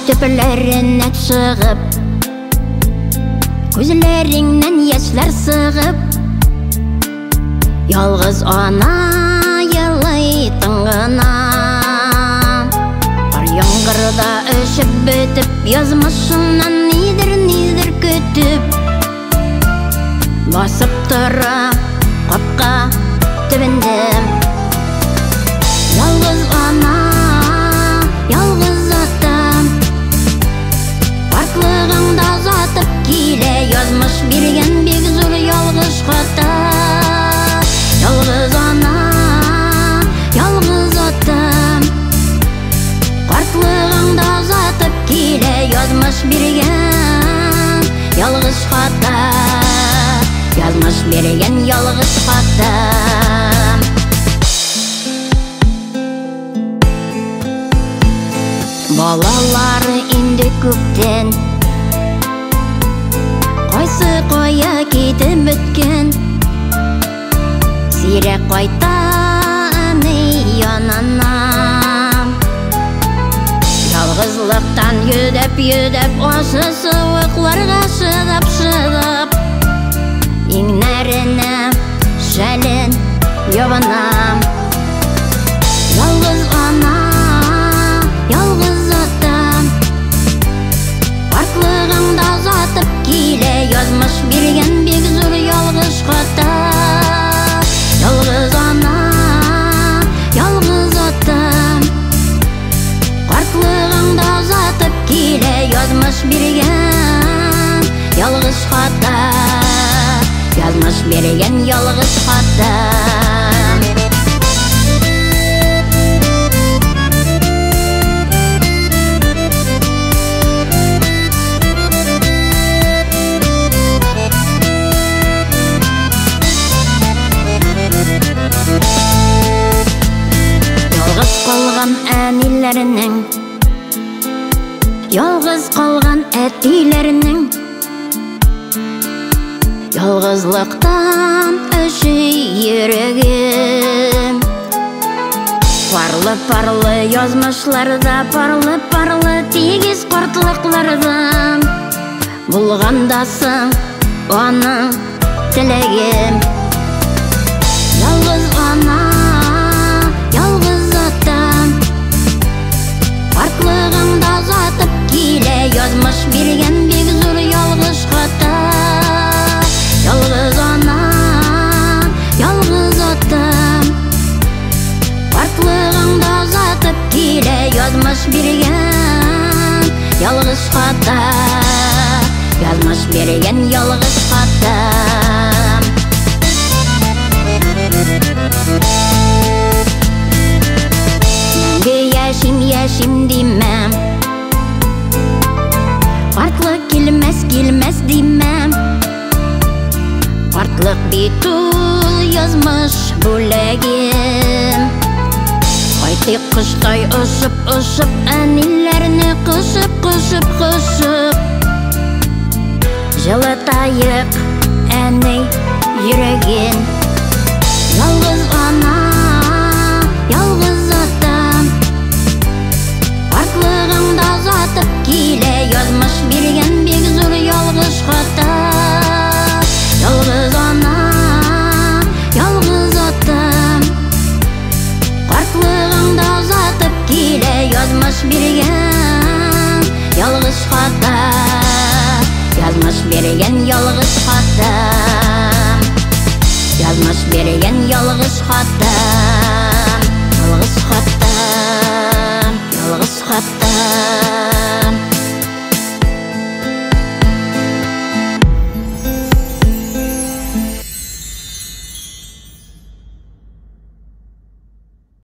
Төпеләреннән чыгып, күзләреңнән яшьләр сыгып, ялгыз ана елый тыңгына. Кар яңгырда өшеп бетеп, язмышыннан нидер көтеп, басып тора капка төбендә. Ялгыз ана, ялгыз атам, партлыгыңда затып килә, язмыш биргән бик зур ялгыш хата. Ялгыз ана, ялгыз атам, партлыгыңда затып килә, язмыш биргән ялгыш хата. Язмыш биргән ялгыш хата. Балалары инде күптән, кайсы кая китеп беткән, сирәк кайта әни янына. Ялгызлыктан йөдәп, асы суыкларга шыдап, иңнәренә шәлен ябынам. Ялгыз ана, ялгыз атам, партлыгыңда затып килә, язмыш биргән бик зур ялгыш хата. Ялгыз ана, ялгыз атам, партлыгыңда затып килә, язмыш биргән ялгыш хата. Язмыш биргән ялгыш хата. Ялгыз калган әниләренең, ялгыз калган әтиләренең, ялгызлыктан өши йөрәгем. Парлы язмышларда, парлы тигез картлыкларда, булганда соң аның теләгем. Ялгыз ана, ялгыз атам, партлыгыңда затып килә, язмыш биргән бик зур ялгыш хата. Ялгыз ана, ялгыз атам, партлыгыңда затып килә, язмыш биргән ялгыш хата. Язмыш биргән ялгыш хата. Мәңге яшим димәм, партлык килмәс димәм. Партлык бит ул язмыш бүләгем. Кайтыйк кыштай ошып, әниләрне кышып, жылытайык әни йөрәген. Ялгыз ана, ялгыз атам, партлыгыңда затып килә, язмыш биргән бик зур ялгыш хата. Ялгыз ана, ялгыз атам, партлыгыңда затып килә, язмыш биргән ялгыш хата. Язмыш биргән ялгыш хата. Язмыш биргән ялгыш хата. Ялгыш хата, ялгыш хата.